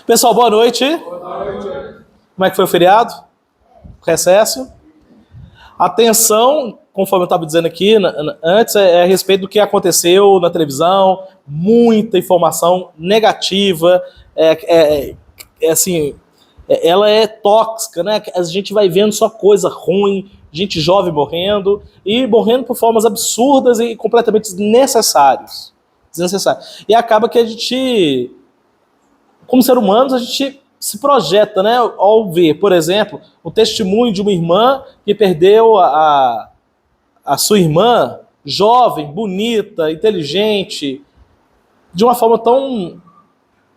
Pessoal, boa noite. Boa noite. Como é que foi o feriado? Recesso? Atenção, conforme eu estava dizendo aqui antes, é a respeito do que aconteceu na televisão, muita informação negativa, assim, ela é tóxica, né? A gente vai vendo só coisa ruim, gente jovem morrendo, e morrendo por formas absurdas e completamente desnecessárias. E acaba que a gente, como ser humanos, a gente se projeta, né, ao ver, por exemplo, o testemunho de uma irmã que perdeu a sua irmã, jovem, bonita, inteligente, de uma forma tão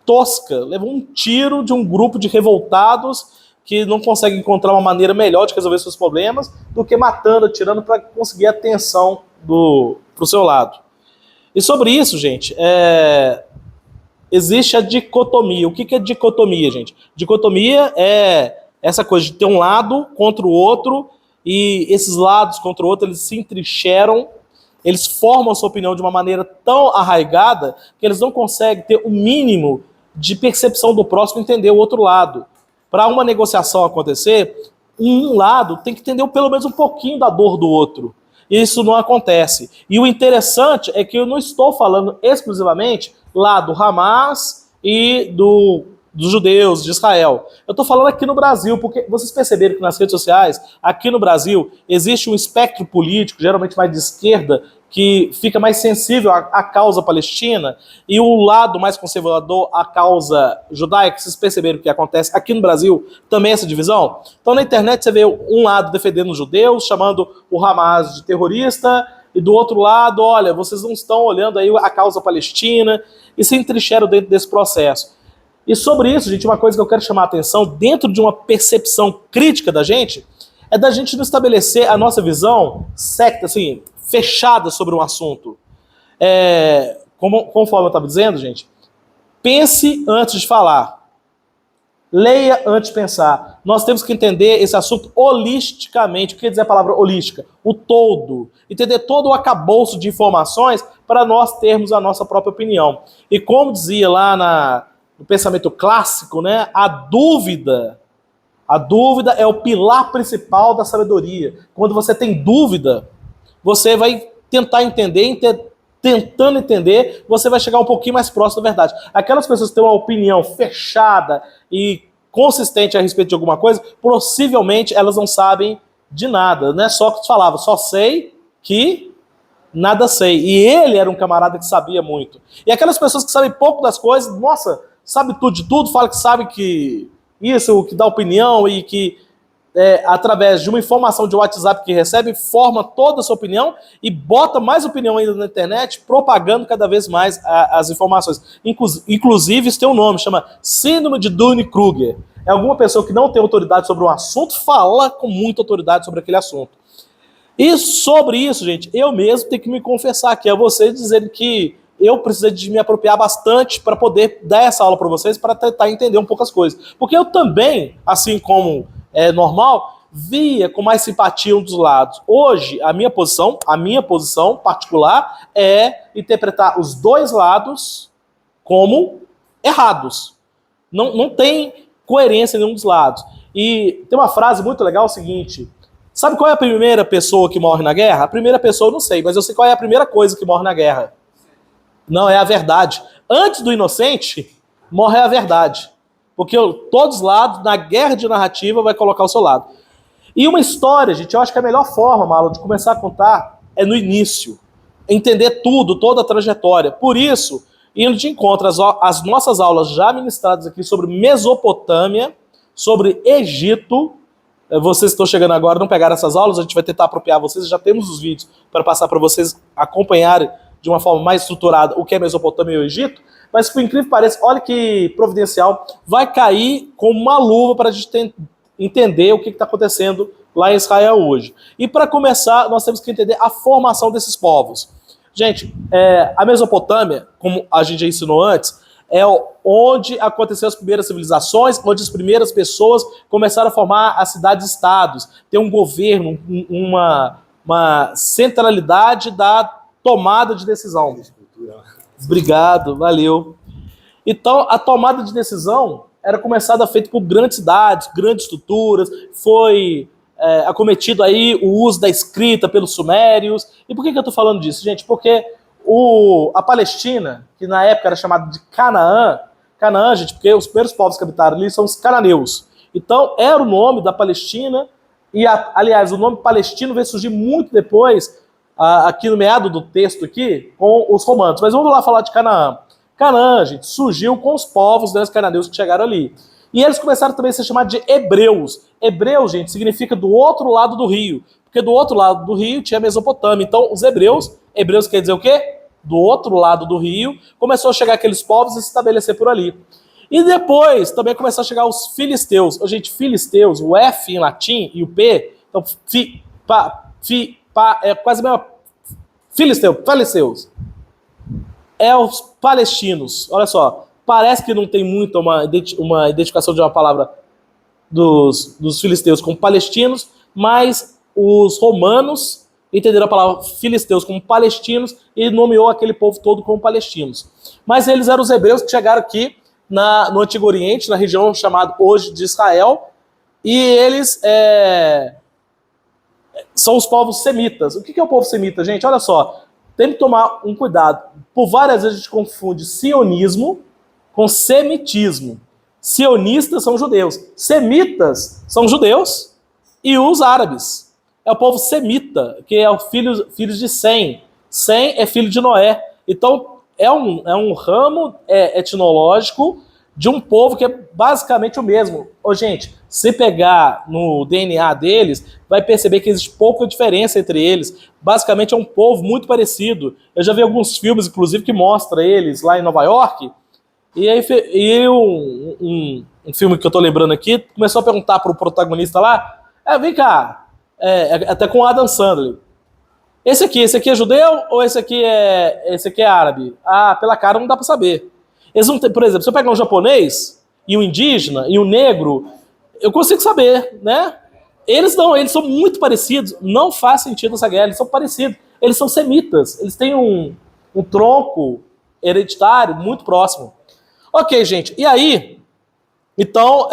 tosca, levou um tiro de um grupo de revoltados que não conseguem encontrar uma maneira melhor de resolver seus problemas do que matando, atirando para conseguir a atenção pro seu lado. E sobre isso, gente, existe a dicotomia. O que é dicotomia, gente? Dicotomia é essa coisa de ter um lado contra o outro, e esses lados contra o outro, eles se entrincheiram, eles formam a sua opinião de uma maneira tão arraigada que eles não conseguem ter o mínimo de percepção do próximo e entender o outro lado. Para uma negociação acontecer, um lado tem que entender pelo menos um pouquinho da dor do outro. Isso não acontece. E o interessante é que eu não estou falando exclusivamente lá do Hamas e dos judeus, de Israel. Eu estou falando aqui no Brasil, porque vocês perceberam que nas redes sociais, aqui no Brasil, existe um espectro político, geralmente mais de esquerda, que fica mais sensível à causa palestina, e o lado mais conservador à causa judaica. Vocês perceberam o que acontece aqui no Brasil, também essa divisão? Então na internet você vê um lado defendendo os judeus, chamando o Hamas de terrorista, e do outro lado, olha, vocês não estão olhando aí a causa palestina, e se entrincheiram dentro desse processo. E sobre isso, gente, uma coisa que eu quero chamar a atenção, dentro de uma percepção crítica da gente, é da gente não estabelecer a nossa visão secta, assim, fechada sobre um assunto. Conforme eu estava dizendo, gente, pense antes de falar. Leia antes de pensar. Nós temos que entender esse assunto holisticamente. O que quer dizer a palavra holística? O todo. Entender todo o arcabouço de informações para nós termos a nossa própria opinião. E como dizia lá no pensamento clássico, né, a dúvida é o pilar principal da sabedoria. Quando você tem dúvida, você vai tentar entender, tentando entender, você vai chegar um pouquinho mais próximo da verdade. Aquelas pessoas que têm uma opinião fechada e consistente a respeito de alguma coisa, possivelmente elas não sabem de nada. Não é só que falava, só sei que nada sei. E ele era um camarada que sabia muito. E aquelas pessoas que sabem pouco das coisas, nossa, sabe tudo de tudo, fala que sabe que isso, que dá opinião e que através de uma informação de WhatsApp que recebe, forma toda a sua opinião e bota mais opinião ainda na internet, propagando cada vez mais as informações. Inclusive, isso tem um nome, chama Síndrome de Dunning-Kruger. É alguma pessoa que não tem autoridade sobre um assunto, fala com muita autoridade sobre aquele assunto. E sobre isso, gente, eu mesmo tenho que me confessar aqui a vocês, dizendo que eu preciso de me apropriar bastante para poder dar essa aula para vocês, para tentar entender um pouco as coisas. Porque eu também, assim como é normal, via com mais simpatia um dos lados. Hoje, a minha posição particular é interpretar os dois lados como errados. Não tem coerência em nenhum dos lados. E tem uma frase muito legal, o seguinte: sabe qual é a primeira pessoa que morre na guerra? A primeira pessoa eu não sei, mas eu sei qual é a primeira coisa que morre na guerra. Não, é a verdade. Antes do inocente, morre a verdade. Porque todos os lados, na guerra de narrativa, vai colocar o seu lado. E uma história, gente, eu acho que a melhor forma, Malo, de começar a contar é no início. Entender tudo, toda a trajetória. Por isso, indo de encontro às nossas aulas já ministradas aqui sobre Mesopotâmia, sobre Egito. Vocês que estão chegando agora, não pegaram essas aulas, a gente vai tentar apropriar vocês, já temos os vídeos para passar para vocês acompanharem de uma forma mais estruturada o que é Mesopotâmia e o Egito. Mas, por incrível que pareça, olha que providencial, vai cair como uma luva para a gente entender o que está acontecendo lá em Israel hoje. E para começar, nós temos que entender a formação desses povos. Gente, a Mesopotâmia, como a gente já ensinou antes, é onde aconteceram as primeiras civilizações, onde as primeiras pessoas começaram a formar as cidades-estados, ter um governo, uma centralidade da tomada de decisão. Obrigado, valeu. Então, a tomada de decisão era começada feita por grandes cidades, grandes estruturas, foi acometido aí o uso da escrita pelos sumérios. E por que eu estou falando disso, gente? Porque a Palestina, que na época era chamada de Canaã, gente, porque os primeiros povos que habitaram ali são os cananeus. Então, era o nome da Palestina, e, aliás, o nome palestino veio surgir muito depois, aqui no meado do texto aqui, com os romanos. Mas vamos lá falar de Canaã. Canaã, gente, surgiu com os povos cananeus que chegaram ali. E eles começaram também a ser chamados de hebreus. Hebreus, gente, significa do outro lado do rio. Porque do outro lado do rio tinha a Mesopotâmia. Então, os hebreus quer dizer o quê? Do outro lado do rio, começou a chegar aqueles povos e se estabelecer por ali. E depois também começou a chegar os filisteus. Gente, filisteus, o F em latim e o P, então é quase a mesma. Filisteus. É os palestinos. Olha só, parece que não tem muito uma identificação de uma palavra dos filisteus como palestinos, mas os romanos entenderam a palavra filisteus como palestinos e nomeou aquele povo todo como palestinos. Mas eles eram os hebreus que chegaram aqui no Antigo Oriente, na região chamada hoje de Israel, e eles são os povos semitas. O que é o povo semita, gente? Olha só, tem que tomar um cuidado. Por várias vezes a gente confunde sionismo com semitismo. Sionistas são judeus. Semitas são judeus e os árabes. É o povo semita, que é o filho de Sem. Sem é filho de Noé. Então, é um ramo etnológico de um povo que é basicamente o mesmo. Gente, se pegar no DNA deles, vai perceber que existe pouca diferença entre eles. Basicamente é um povo muito parecido. Eu já vi alguns filmes, inclusive, que mostram eles lá em Nova York. E aí um filme que eu tô lembrando aqui, começou a perguntar pro protagonista lá, vem cá, até com o Adam Sandler. Esse aqui é judeu ou esse aqui é árabe? Pela cara não dá pra saber. Eles não tem, por exemplo, se eu pegar um japonês e um indígena e um negro, eu consigo saber, né? Eles são muito parecidos. Não faz sentido essa guerra, eles são parecidos. Eles são semitas, eles têm um tronco hereditário muito próximo. Ok, gente, e aí, então,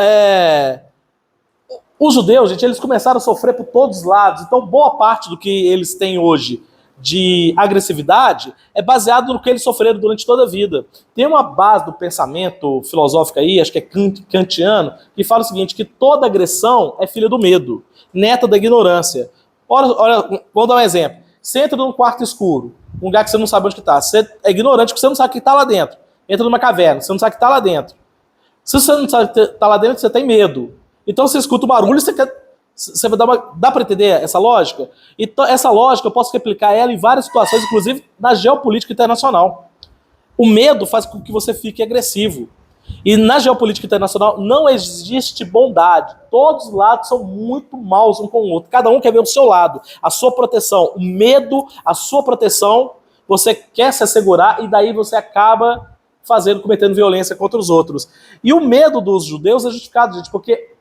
os judeus, gente, eles começaram a sofrer por todos os lados. Então, boa parte do que eles têm hoje de agressividade é baseado no que eles sofreram durante toda a vida. Tem uma base do pensamento filosófico aí, acho que é kantiano, que fala o seguinte, que toda agressão é filha do medo, neta da ignorância. Olha, vou dar um exemplo. Você entra num quarto escuro, um lugar que você não sabe onde está. Você é ignorante porque você não sabe o que está lá dentro. Entra numa caverna, você não sabe o que está lá dentro. Se você não sabe o que está lá dentro, você tem medo. Então você escuta o barulho, você vai dá para entender essa lógica? Então essa lógica eu posso replicar ela em várias situações, inclusive na geopolítica internacional. O medo faz com que você fique agressivo. E na geopolítica internacional não existe bondade. Todos os lados são muito maus um com o outro. Cada um quer ver o seu lado, a sua proteção. O medo, a sua proteção, você quer se assegurar e daí você acaba cometendo violência contra os outros. E o medo dos judeus é justificado, gente, porque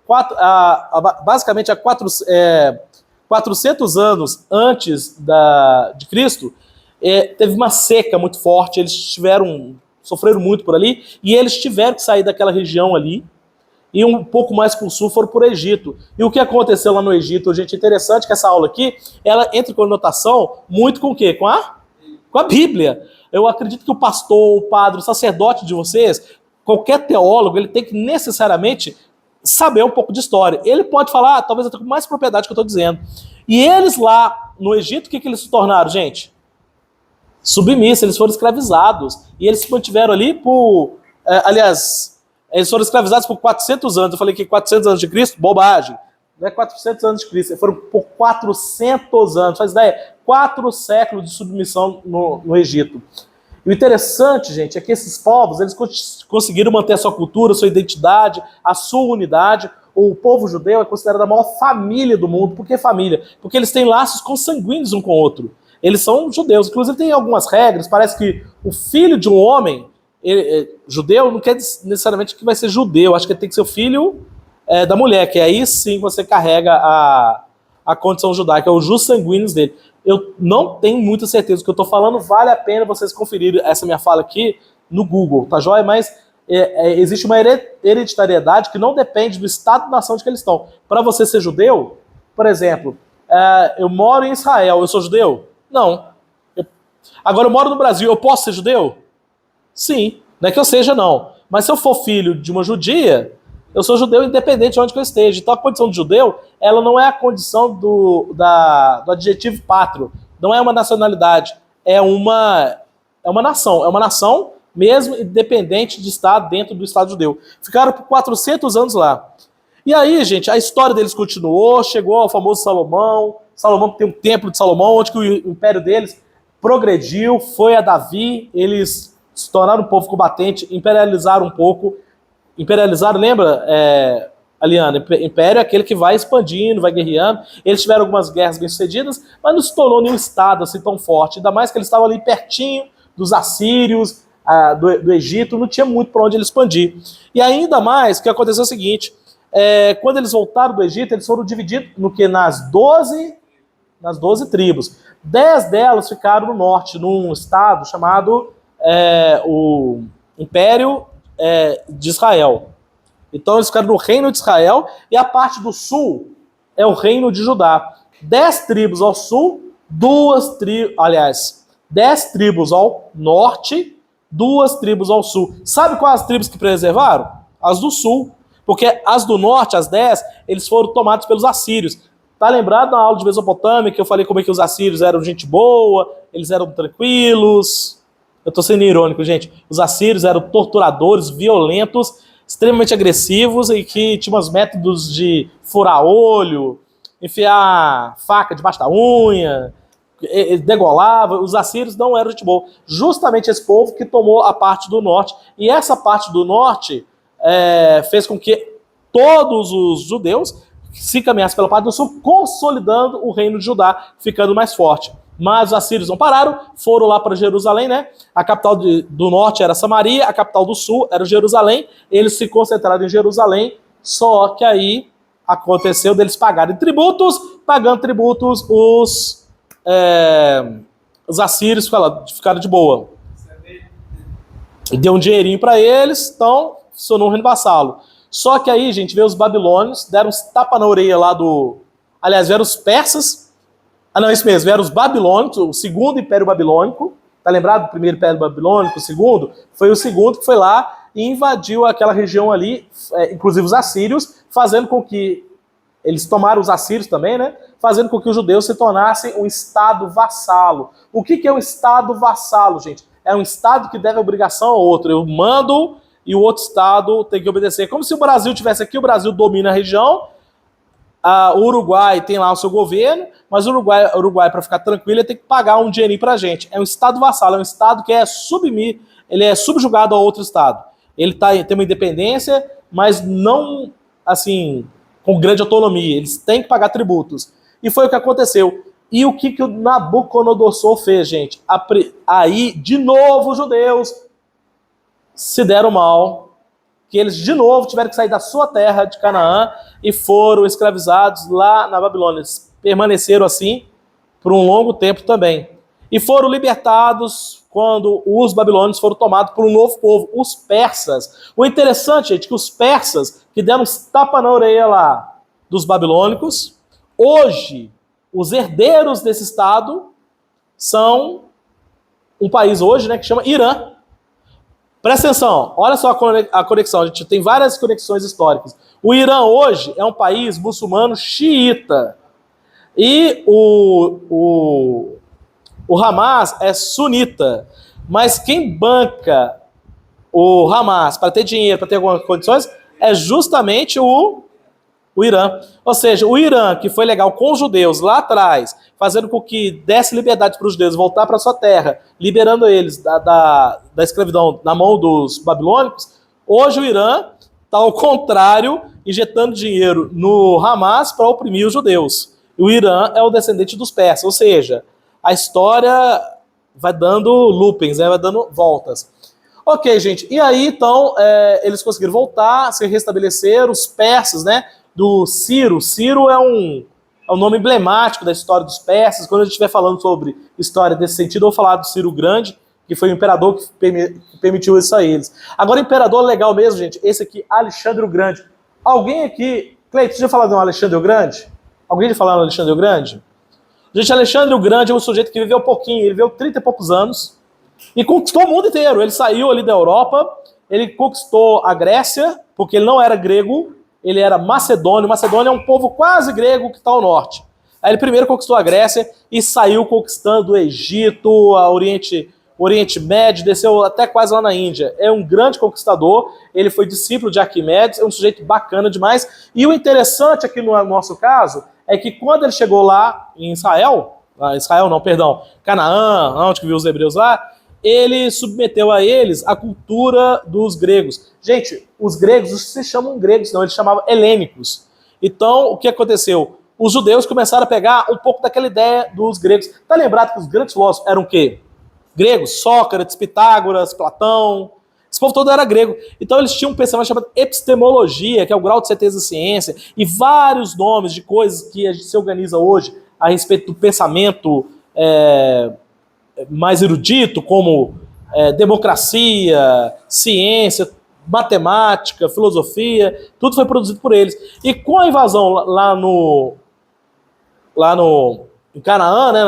basicamente há 400 anos antes de Cristo, teve uma seca muito forte, eles sofreram muito por ali, e eles tiveram que sair daquela região ali, e um pouco mais para o sul foram para o Egito. E o que aconteceu lá no Egito, gente, interessante que essa aula aqui, ela entra em conotação muito com o quê? Com a Bíblia. Eu acredito que o pastor, o padre, o sacerdote de vocês, qualquer teólogo, ele tem que necessariamente saber um pouco de história. Ele pode falar, talvez até com mais propriedade que eu estou dizendo. E eles lá no Egito, o que eles se tornaram, gente? Submissos, eles foram escravizados. E eles se mantiveram ali eles foram escravizados por 400 anos. Eu falei que 400 anos de Cristo, bobagem. Não é 400 anos de Cristo, foram por 400 anos. Faz ideia, 4 séculos de submissão no Egito. E o interessante, gente, é que esses povos, eles conseguiram manter a sua cultura, a sua identidade, a sua unidade. O povo judeu é considerado a maior família do mundo. Por que família? Porque eles têm laços consanguíneos um com o outro. Eles são judeus. Inclusive tem algumas regras, parece que o filho de um homem judeu não quer necessariamente que vai ser judeu. Acho que ele tem que ser o filho da mulher, que aí sim você carrega a condição judaica, os jus sanguíneos dele. Eu não tenho muita certeza do que eu estou falando, vale a pena vocês conferirem essa minha fala aqui no Google, tá joia? Mas existe uma hereditariedade que não depende do estado-nação de que eles estão. Para você ser judeu, por exemplo, eu moro em Israel, eu sou judeu? Não. Agora eu moro no Brasil, eu posso ser judeu? Sim. Não é que eu seja, não. Mas se eu for filho de uma judia, eu sou judeu independente de onde que eu esteja. Então a condição de judeu, ela não é a condição do adjetivo pátrio. Não é uma nacionalidade. É uma nação. É uma nação mesmo independente de estar dentro do Estado judeu. Ficaram por 400 anos lá. E aí, gente, a história deles continuou, chegou ao famoso Salomão. Salomão tem um templo de Salomão, onde que o império deles progrediu, foi a Davi, eles se tornaram um povo combatente, imperializaram um pouco. Imperializaram, lembra, Aliana? Império é aquele que vai expandindo, vai guerreando. Eles tiveram algumas guerras bem-sucedidas, mas não se tornou nenhum estado assim tão forte. Ainda mais que eles estavam ali pertinho dos assírios, do Egito, não tinha muito para onde eles expandir. E ainda mais, o que aconteceu é o seguinte, quando eles voltaram do Egito, eles foram divididos nas 12 tribos. 10 delas ficaram no norte, num estado chamado o Império de Israel. Então eles ficaram no reino de Israel, e a parte do sul é o reino de Judá. 10 tribos ao sul, 10 tribos ao norte, 2 tribos ao sul. Sabe quais as tribos que preservaram? As do sul. Porque as do norte, as 10, eles foram tomados pelos assírios. Tá lembrado na aula de Mesopotâmia que eu falei como é que os assírios eram gente boa, eles eram tranquilos? Eu tô sendo irônico, gente. Os assírios eram torturadores, violentos, extremamente agressivos e que tinham uns métodos de furar olho, enfiar faca debaixo da unha, degolava. Os assírios não eram gente boa. Justamente esse povo que tomou a parte do norte. E essa parte do norte fez com que todos os judeus se caminhassem pela parte do sul, consolidando o reino de Judá, ficando mais forte. Mas os assírios não pararam, foram lá para Jerusalém, né? A capital do norte era Samaria, a capital do sul era Jerusalém. Eles se concentraram em Jerusalém, só que aí aconteceu deles pagarem tributos. Pagando tributos, os assírios ficaram de boa. Deu um dinheirinho para eles, então funcionou um reino vassalo. Só que aí, gente, veio os babilônios, deram uns tapa na orelha lá do... Aliás, vieram os persas. Não, isso mesmo, vieram os babilônicos, o segundo império babilônico. Tá lembrado do primeiro império babilônico? O segundo? Foi o segundo que foi lá e invadiu aquela região ali, inclusive os assírios, fazendo com que... Eles tomaram os assírios também, né? Fazendo com que os judeus se tornassem um estado vassalo. O que é um estado vassalo, gente? É um estado que deve obrigação ao outro. Eu mando e o outro estado tem que obedecer. Como se o Brasil tivesse aqui, o Brasil domina a região, o Uruguai tem lá o seu governo, mas o Uruguai para ficar tranquilo, ele tem que pagar um dinheirinho pra gente. É um estado vassalo, é um estado que ele é subjugado a outro estado. Ele tem uma independência, mas não, assim, com grande autonomia. Eles têm que pagar tributos. E foi o que aconteceu. E o que o Nabucodonosor fez, gente? Aí, de novo, os judeus se deram mal, que eles de novo tiveram que sair da sua terra de Canaã e foram escravizados lá na Babilônia. Eles permaneceram assim por um longo tempo também. E foram libertados quando os babilônios foram tomados por um novo povo, os persas. O interessante, gente, é que os persas, que deram uns tapa na orelha lá dos babilônicos, hoje, os herdeiros desse estado são um país hoje, né, que chama Irã. Presta atenção, olha só a conexão, a gente tem várias conexões históricas. O Irã hoje é um país muçulmano xiita. E o Hamas é sunita. Mas quem banca o Hamas para ter dinheiro, para ter algumas condições, é justamente o Irã. Ou seja, o Irã, que foi legal com os judeus lá atrás, fazendo com que desse liberdade para os judeus voltar para sua terra, liberando eles da escravidão na mão dos babilônicos, hoje o Irã está ao contrário, injetando dinheiro no Hamas para oprimir os judeus. E o Irã é o descendente dos persas, ou seja, a história vai dando loopings, né, vai dando voltas. Ok, gente, e aí então eles conseguiram voltar, se restabelecer, os persas, né, do Ciro. Ciro é um nome emblemático da história dos persas. Quando a gente estiver falando sobre história desse sentido, eu vou falar do Ciro Grande, que foi o imperador que permitiu isso a eles. Agora, imperador legal mesmo, gente, esse aqui, Alexandre o Grande. Alguém aqui, Cleiton, você já falou de um Alexandre o Grande? Alguém já falou de Alexandre o Grande? Gente, Alexandre o Grande é um sujeito que viveu pouquinho, ele viveu 30 e poucos anos e conquistou o mundo inteiro. Ele saiu ali da Europa, ele conquistou a Grécia, porque ele não era grego, ele era macedônio. Macedônia é um povo quase grego que está ao norte. Aí ele primeiro conquistou a Grécia e saiu conquistando o Egito, o Oriente Médio, desceu até quase lá na Índia. É um grande conquistador, ele foi discípulo de Arquimedes, é um sujeito bacana demais. E o interessante aqui no nosso caso é que quando ele chegou lá em Canaã, onde que viu os hebreus lá, ele submeteu a eles a cultura dos gregos. Gente, os gregos não se chamam gregos, não, eles chamavam helênicos. Então, o que aconteceu? Os judeus começaram a pegar um pouco daquela ideia dos gregos. Tá lembrado que os grandes filósofos eram o quê? Gregos, Sócrates, Pitágoras, Platão, esse povo todo era grego. Então eles tinham um pensamento chamado epistemologia, que é o grau de certeza da ciência, e vários nomes de coisas que a gente se organiza hoje a respeito do pensamento mais erudito, como democracia, ciência, matemática, filosofia, tudo foi produzido por eles. E com a invasão em Canaã, né,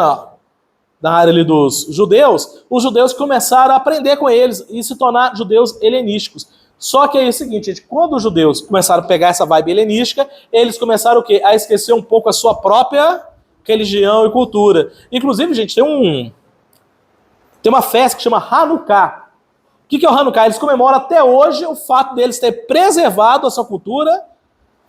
na área ali dos judeus, os judeus começaram a aprender com eles e se tornar judeus helenísticos. Só que aí é o seguinte, gente, quando os judeus começaram a pegar essa vibe helenística, eles começaram o quê? A esquecer um pouco a sua própria religião e cultura. Inclusive, gente, tem uma festa que chama Hanukkah. O que é o Hanukkah? Eles comemoram até hoje o fato deles ter preservado a sua cultura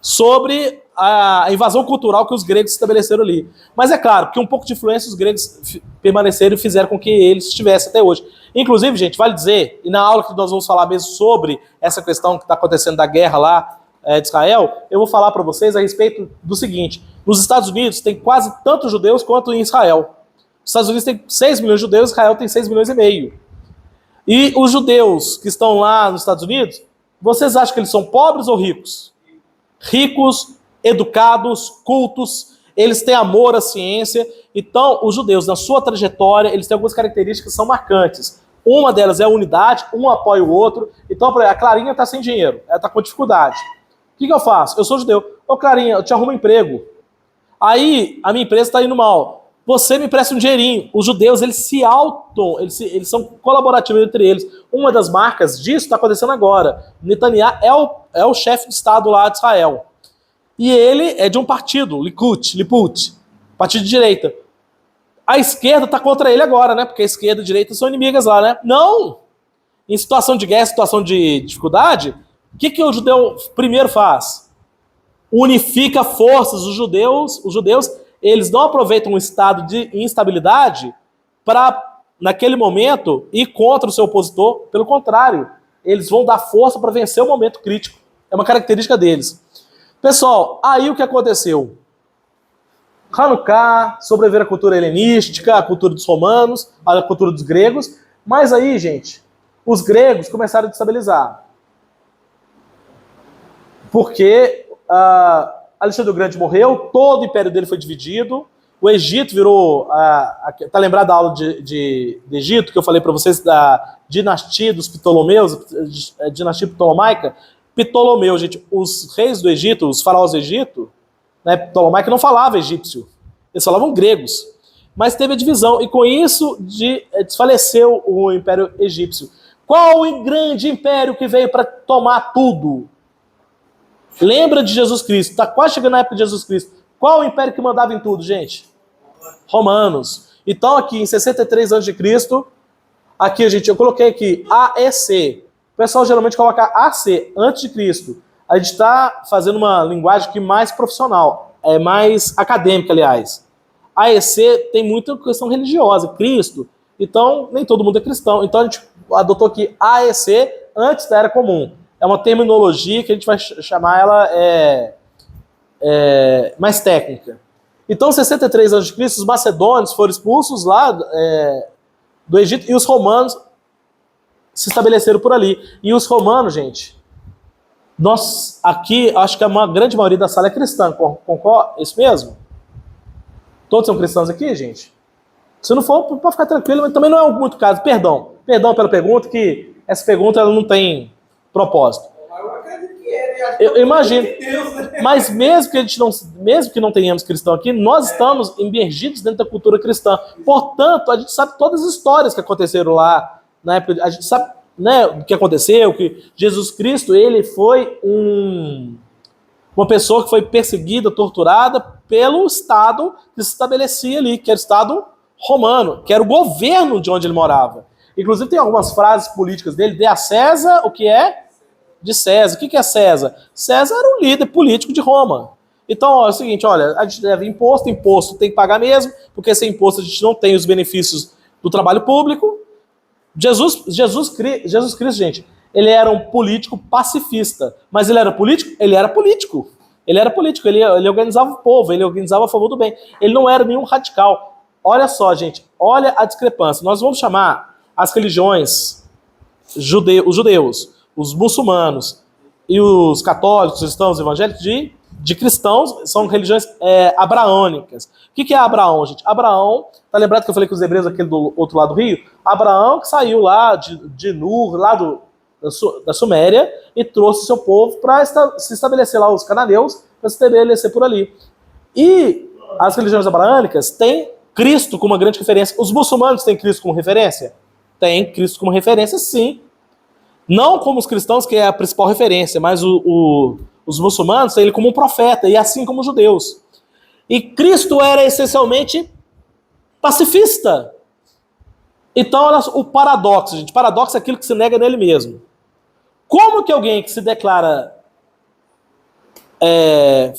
sobre a invasão cultural que os gregos estabeleceram ali. Mas é claro que um pouco de influência os gregos permaneceram e fizeram com que eles estivessem até hoje. Inclusive, gente, vale dizer, e na aula que nós vamos falar mesmo sobre essa questão que está acontecendo da guerra lá de Israel, eu vou falar para vocês a respeito do seguinte: nos Estados Unidos tem quase tantos judeus quanto em Israel. Os Estados Unidos tem 6 milhões de judeus, Israel tem 6 milhões e meio. E os judeus que estão lá nos Estados Unidos, vocês acham que eles são pobres ou ricos? Ricos, educados, cultos, eles têm amor à ciência. Então, os judeus, na sua trajetória, eles têm algumas características que são marcantes. Uma delas é a unidade, um apoia o outro. Então, por exemplo, a Clarinha está sem dinheiro, ela está com dificuldade. O que eu faço? Eu sou judeu. Ô, Clarinha, eu te arrumo um emprego. Aí, a minha empresa está indo mal. Você me presta um dinheirinho. Os judeus, eles eles são colaborativos entre eles. Uma das marcas disso está acontecendo agora. Netanyahu é o chefe de Estado lá de Israel. E ele é de um partido, Likud, partido de direita. A esquerda está contra ele agora, né? Porque a esquerda e a direita são inimigas lá, né? Não! Em situação de guerra, situação de dificuldade, o que o judeu primeiro faz? Unifica forças. Os judeus, eles não aproveitam um estado de instabilidade para, naquele momento, ir contra o seu opositor. Pelo contrário, eles vão dar força para vencer o momento crítico. É uma característica deles. Pessoal, aí o que aconteceu? Hanukkah, sobreviver a cultura helenística, a cultura dos romanos, a cultura dos gregos. Mas aí, gente, os gregos começaram a destabilizar. Porque Alexandre o Grande morreu, todo o império dele foi dividido, o Egito virou... tá lembrado da aula de Egito, que eu falei para vocês, da dinastia dos Ptolomeus, dinastia ptolomaica? Ptolomeu, gente, os reis do Egito, os faraós do Egito, né, Ptolomaico não falava egípcio, eles falavam gregos, mas teve a divisão, e com isso desfaleceu o Império Egípcio. Qual o grande império que veio para tomar tudo? Lembra de Jesus Cristo, está quase chegando na época de Jesus Cristo. Qual o império que mandava em tudo, gente? Romanos. Então aqui em 63 a.C., aqui, gente, eu coloquei aqui AEC. O pessoal geralmente coloca AC, antes de Cristo. A gente está fazendo uma linguagem aqui mais profissional, mais acadêmica, aliás. AEC tem muita questão religiosa, Cristo. Então, nem todo mundo é cristão. Então a gente adotou aqui AEC antes da Era Comum. É uma terminologia que a gente vai chamar ela mais técnica. Então, em 63 a.C., os macedônios foram expulsos lá do Egito e os romanos se estabeleceram por ali. E os romanos, gente, nós aqui, acho que a grande maioria da sala é cristã, concorda? É isso mesmo? Todos são cristãos aqui, gente? Se não for, pode ficar tranquilo, mas também não é muito caso. Perdão, Perdão pela pergunta, que essa pergunta ela não tem propósito. Eu acredito que ele. Eu imagino. Deus, né? Mas mesmo que não tenhamos cristão aqui, nós estamos imergidos dentro da cultura cristã. Portanto, a gente sabe todas as histórias que aconteceram lá na época. A gente sabe, né, o que aconteceu, que Jesus Cristo ele foi uma pessoa que foi perseguida, torturada pelo Estado que se estabelecia ali, que era o Estado romano, que era o governo de onde ele morava. Inclusive tem algumas frases políticas dele: dê a César o que é de César. O que é César? César era um líder político de Roma. Então, ó, é o seguinte, olha, a gente deve imposto tem que pagar mesmo, porque sem imposto a gente não tem os benefícios do trabalho público. Jesus Cristo, gente, ele era um político pacifista, mas ele era político? Ele era político. Ele organizava o povo, ele organizava a favor do bem. Ele não era nenhum radical. Olha só, gente, olha a discrepância. Nós vamos chamar as religiões, os judeus, os muçulmanos e os católicos, cristãos, evangélicos, de cristãos, são religiões abraônicas. O que é Abraão, gente? Abraão, tá lembrado que eu falei com os hebreus aquele do outro lado do rio? Abraão que saiu lá de Nur, lá da Suméria, e trouxe seu povo para se estabelecer lá, os cananeus, para se estabelecer por ali. E as religiões abraânicas têm Cristo como uma grande referência. Os muçulmanos têm Cristo como referência? Tem Cristo como referência, sim. Não como os cristãos, que é a principal referência, mas os muçulmanos têm ele como um profeta, e assim como os judeus. E Cristo era essencialmente pacifista. Então, olha o paradoxo, gente. Paradoxo é aquilo que se nega nele mesmo. Como que alguém que se declara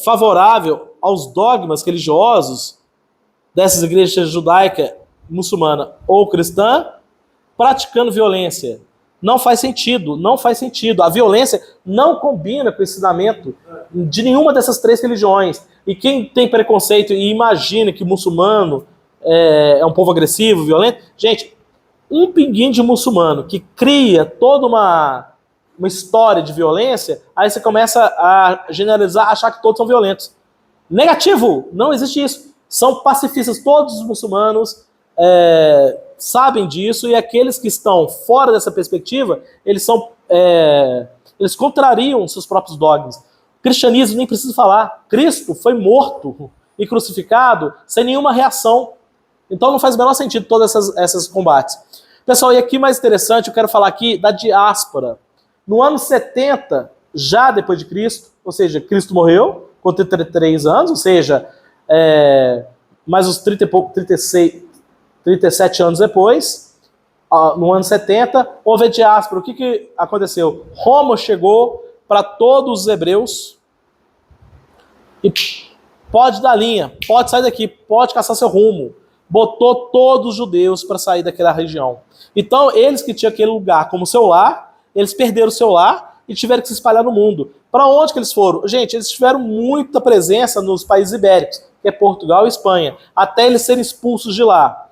favorável aos dogmas religiosos dessas igrejas judaica, muçulmana ou cristã, praticando violência? Não faz sentido, não faz sentido. A violência não combina com o ensinamento de nenhuma dessas três religiões. E quem tem preconceito e imagina que o muçulmano é um povo agressivo, violento, gente, um pinguinho de muçulmano que cria toda uma história de violência, aí você começa a generalizar, achar que todos são violentos. Negativo, não existe isso. São pacifistas, todos os muçulmanos sabem disso, e aqueles que estão fora dessa perspectiva, eles contrariam seus próprios dogmas. O cristianismo, nem preciso falar, Cristo foi morto e crucificado sem nenhuma reação. Então não faz o menor sentido todos esses combates. Pessoal, e aqui mais interessante, eu quero falar aqui da diáspora. No ano 70, já depois de Cristo, ou seja, Cristo morreu com 33 anos, ou seja, mais uns 37 anos depois, no ano 70, houve a diáspora. O que aconteceu? Roma chegou para todos os hebreus e pode dar linha, pode sair daqui, pode caçar seu rumo. Botou todos os judeus para sair daquela região. Então, eles que tinham aquele lugar como seu lar, eles perderam o seu lar e tiveram que se espalhar no mundo. Para onde que eles foram? Gente, eles tiveram muita presença nos países ibéricos, que é Portugal e Espanha, até eles serem expulsos de lá.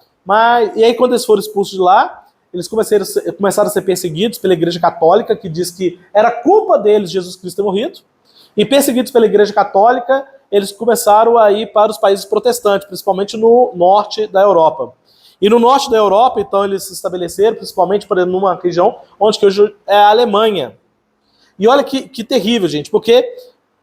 E aí, quando eles foram expulsos de lá, eles começaram a ser perseguidos pela Igreja Católica, que diz que era culpa deles Jesus Cristo ter morrido. E perseguidos pela Igreja Católica, eles começaram a ir para os países protestantes, principalmente no norte da Europa. E no norte da Europa, então, eles se estabeleceram, principalmente numa região onde que hoje é a Alemanha. E olha que terrível, gente, porque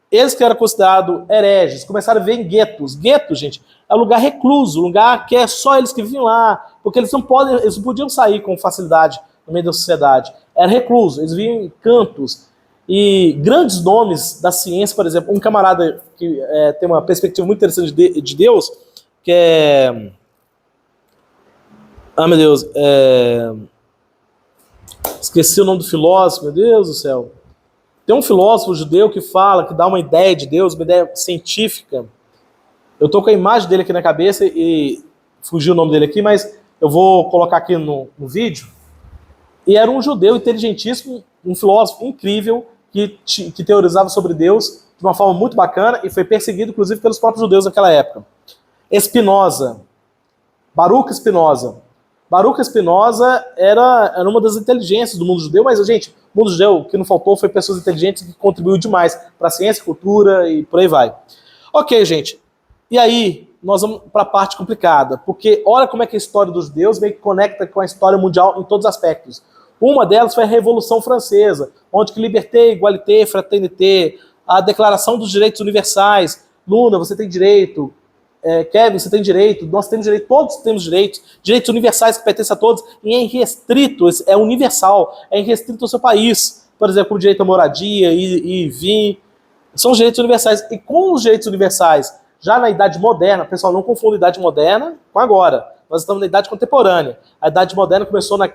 eles que eram considerados hereges começaram a viver em guetos. Gueto, gente, é um lugar recluso, um lugar que é só eles que vivem lá, porque eles não podiam sair com facilidade no meio da sociedade. Era recluso, eles viviam em cantos. E grandes nomes da ciência, por exemplo, um camarada que tem uma perspectiva muito interessante de Deus, que é... Ah, meu Deus, esqueci o nome do filósofo, meu Deus do céu. Tem um filósofo judeu que fala, que dá uma ideia de Deus, uma ideia científica. Eu tô com a imagem dele aqui na cabeça e fugiu o nome dele aqui, mas eu vou colocar aqui no vídeo. E era um judeu inteligentíssimo, um filósofo incrível, que teorizava sobre Deus de uma forma muito bacana e foi perseguido, inclusive, pelos próprios judeus naquela época. Spinoza, Baruch Spinoza. Baruch Spinoza era uma das inteligências do mundo judeu, mas, gente, o mundo judeu, o que não faltou foi pessoas inteligentes que contribuíram demais para a ciência, cultura e por aí vai. Ok, gente. E aí, nós vamos para a parte complicada, porque olha como é que a história dos judeus meio que conecta com a história mundial em todos os aspectos. Uma delas foi a Revolução Francesa, onde que liberté, égalité, fraternité, a Declaração dos Direitos Universais. Luna, você tem direito. Kevin, você tem direito. Nós temos direito. Todos temos direitos. Direitos universais que pertencem a todos. E é irrestrito, é universal. É irrestrito ao seu país. Por exemplo, o direito à moradia e vir. São os direitos universais. E com os direitos universais, já na Idade Moderna, pessoal, não confunda a Idade Moderna com agora. Nós estamos na Idade Contemporânea. A Idade Moderna começou na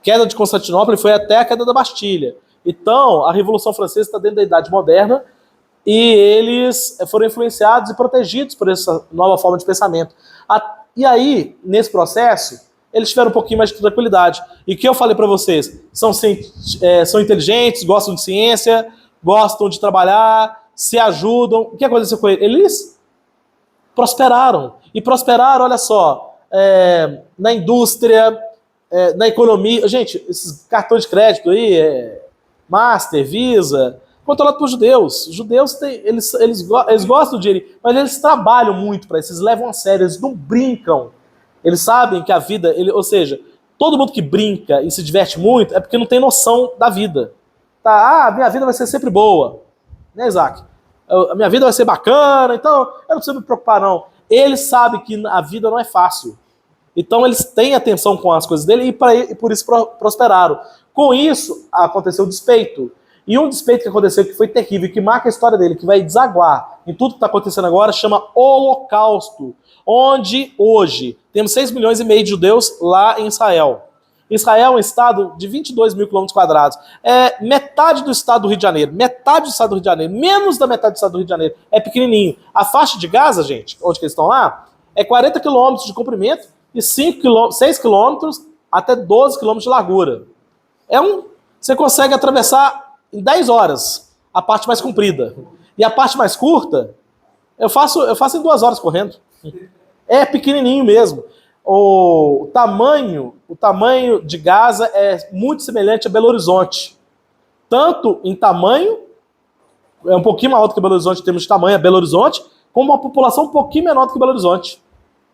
queda de Constantinopla e foi até a queda da Bastilha. Então, a Revolução Francesa está dentro da Idade Moderna e eles foram influenciados e protegidos por essa nova forma de pensamento. E aí, nesse processo, eles tiveram um pouquinho mais de tranquilidade. E o que eu falei para vocês? São inteligentes, gostam de ciência, gostam de trabalhar, se ajudam. O que aconteceu com eles? Eles prosperaram. E prosperaram, olha só, na indústria, na economia. Gente, esses cartões de crédito aí, Master, Visa, controlado por judeus. Os judeus eles gostam de dinheiro, mas eles trabalham muito para isso, eles levam a sério, eles não brincam. Eles sabem que a vida, ou seja, todo mundo que brinca e se diverte muito é porque não tem noção da vida. Tá? Minha vida vai ser sempre boa. Né, Isaac? A minha vida vai ser bacana, então eu não preciso me preocupar, não. Eles sabem que a vida não é fácil. Então eles têm atenção com as coisas dele e por isso prosperaram. Com isso, aconteceu o despeito. E um despeito que aconteceu, que foi terrível, que marca a história dele, que vai desaguar em tudo que está acontecendo agora, chama Holocausto. Onde hoje temos 6,5 milhões de judeus lá em Israel. Israel é um estado de 22 mil quilômetros quadrados. É metade do estado do Rio de Janeiro. Metade do estado do Rio de Janeiro. Menos da metade do estado do Rio de Janeiro. É pequenininho. A faixa de Gaza, gente, onde que eles estão lá, é 40 quilômetros de comprimento e 6 quilômetros até 12 quilômetros de largura. Você consegue atravessar em 10 horas a parte mais comprida. E a parte mais curta, eu faço em 2 horas correndo. É pequenininho mesmo. O tamanho de Gaza é muito semelhante a Belo Horizonte. Tanto em tamanho, é um pouquinho maior do que Belo Horizonte em termos de tamanho, é Belo Horizonte, como uma população um pouquinho menor do que Belo Horizonte.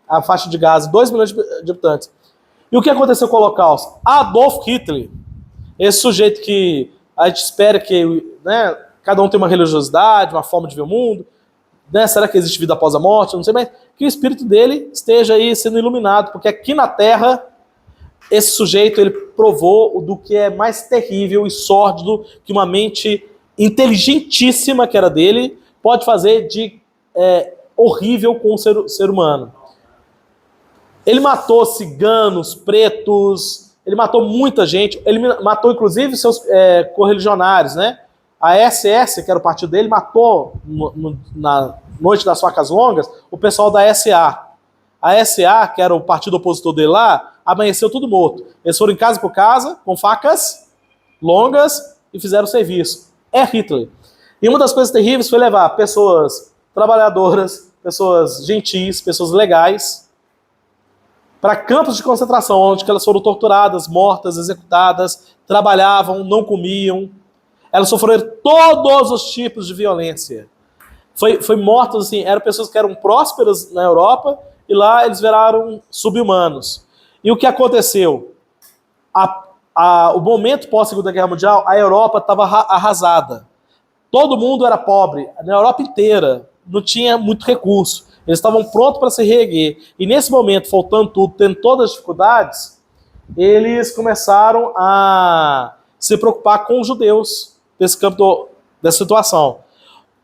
A faixa de Gaza, 2 milhões de habitantes. E o que aconteceu com o Holocausto? Adolf Hitler, esse sujeito que a gente espera que, né, cada um tem uma religiosidade, uma forma de ver o mundo, né, será que existe vida após a morte? Eu não sei, mas que o espírito dele esteja aí sendo iluminado, porque aqui na Terra, esse sujeito ele provou do que é mais terrível e sórdido que uma mente inteligentíssima, que era dele, pode fazer de horrível com o ser humano. Ele matou ciganos, pretos, ele matou muita gente, ele matou inclusive seus correligionários, né? A SS, que era o partido dele, matou na noite das facas longas o pessoal da SA. A SA, que era o partido opositor dele lá, amanheceu tudo morto. Eles foram em casa por casa, com facas longas e fizeram o serviço. É Hitler. E uma das coisas terríveis foi levar pessoas trabalhadoras, pessoas gentis, pessoas legais, para campos de concentração, onde elas foram torturadas, mortas, executadas, trabalhavam, não comiam. Elas sofreram todos os tipos de violência. Foi mortos, assim, eram pessoas que eram prósperas na Europa e lá eles viraram sub-humanos. E o que aconteceu? O momento pós-Segunda Guerra Mundial, a Europa estava arrasada. Todo mundo era pobre, na Europa inteira, não tinha muito recurso. Eles estavam prontos para se reerguer. E nesse momento, faltando tudo, tendo todas as dificuldades, eles começaram a se preocupar com os judeus desse campo dessa situação.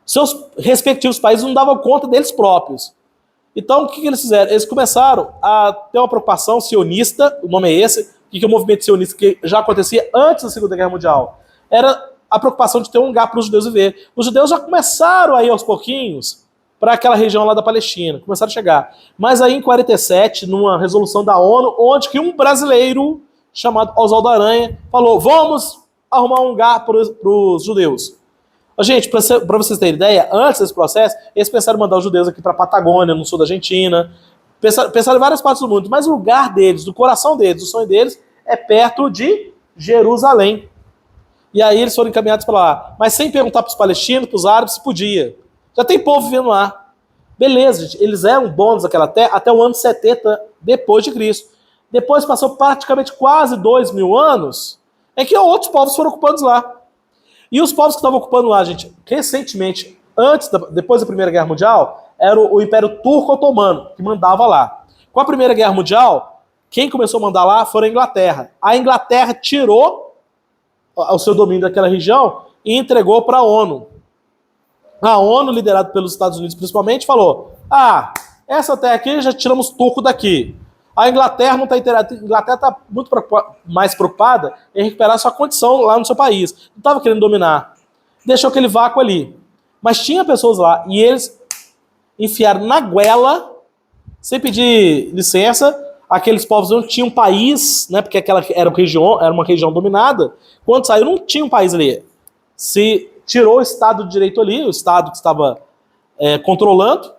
Seus respectivos países não davam conta deles próprios. Então, o que eles fizeram? Eles começaram a ter uma preocupação sionista, o nome é esse, o que é o movimento sionista que já acontecia antes da Segunda Guerra Mundial. Era a preocupação de ter um lugar para os judeus viver. Os judeus já começaram a ir aos pouquinhos para aquela região lá da Palestina, começaram a chegar. Mas aí em 47, numa resolução da ONU, onde que um brasileiro chamado Oswaldo Aranha falou, vamos arrumar um lugar para os judeus. Gente, para vocês terem ideia, antes desse processo, eles pensaram em mandar os judeus aqui para a Patagônia, no sul da Argentina, pensaram em várias partes do mundo, mas o lugar deles, do coração deles, o sonho deles, é perto de Jerusalém. E aí eles foram encaminhados para lá, mas sem perguntar para os palestinos, para os árabes, se podia. Já tem povo vivendo lá. Beleza, gente, eles eram donos daquela terra até o ano 70 depois de Cristo. Depois passou praticamente quase 2.000 anos, em que outros povos foram ocupando lá. E os povos que estavam ocupando lá, gente, recentemente, depois da Primeira Guerra Mundial, era o Império Turco-Otomano, que mandava lá. Com a Primeira Guerra Mundial, quem começou a mandar lá foi a Inglaterra. A Inglaterra tirou o seu domínio daquela região e entregou para a ONU. A ONU, liderada pelos Estados Unidos principalmente, falou: essa terra aqui já tiramos turco daqui. A Inglaterra não está interessada. A Inglaterra está muito mais preocupada em recuperar sua condição lá no seu país. Não estava querendo dominar. Deixou aquele vácuo ali. Mas tinha pessoas lá e eles enfiaram na goela, sem pedir licença. Aqueles povos não tinham país, né? Porque aquela era uma região dominada. Quando saiu, não tinha um país ali. Se tirou o Estado de Direito ali, o Estado que estava controlando,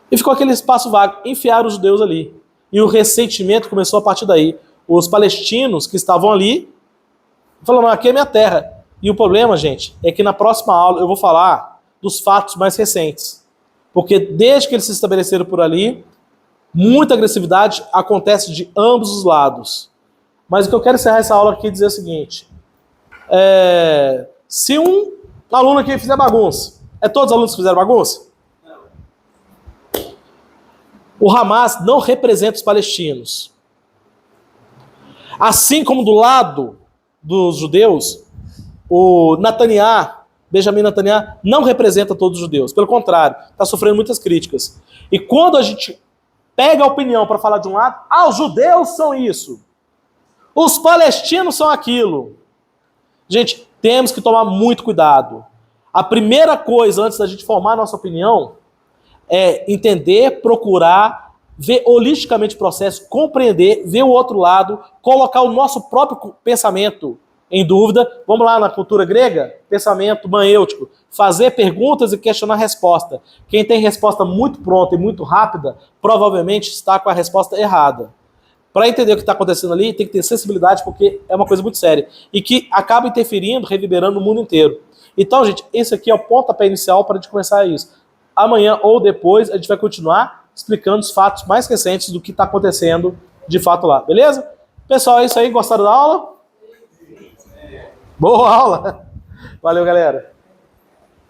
e ficou aquele espaço vago. Enfiaram os judeus ali. E o ressentimento começou a partir daí. Os palestinos que estavam ali falaram: aqui é minha terra. E o problema, gente, é que na próxima aula eu vou falar dos fatos mais recentes. Porque desde que eles se estabeleceram por ali, muita agressividade acontece de ambos os lados. Mas o que eu quero encerrar essa aula aqui é dizer o seguinte: se um aluno aqui fizer bagunça, todos os alunos que fizeram bagunça? O Hamas não representa os palestinos. Assim como do lado dos judeus, o Benjamin Netanyahu, não representa todos os judeus. Pelo contrário, está sofrendo muitas críticas. E quando a gente pega a opinião para falar de um lado, os judeus são isso, os palestinos são aquilo. Gente, temos que tomar muito cuidado. A primeira coisa, antes da gente formar a nossa opinião, é entender, procurar, ver holisticamente o processo, compreender, ver o outro lado, colocar o nosso próprio pensamento em dúvida. Vamos lá na cultura grega? Pensamento maêutico. Fazer perguntas e questionar a resposta. Quem tem resposta muito pronta e muito rápida, provavelmente está com a resposta errada. Para entender o que está acontecendo ali, tem que ter sensibilidade, porque é uma coisa muito séria. E que acaba interferindo, reverberando no mundo inteiro. Então, gente, esse aqui é o pontapé inicial para a gente começar isso. Amanhã ou depois a gente vai continuar explicando os fatos mais recentes do que está acontecendo de fato lá, beleza? Pessoal, é isso aí. Gostaram da aula? Boa aula! Valeu, galera!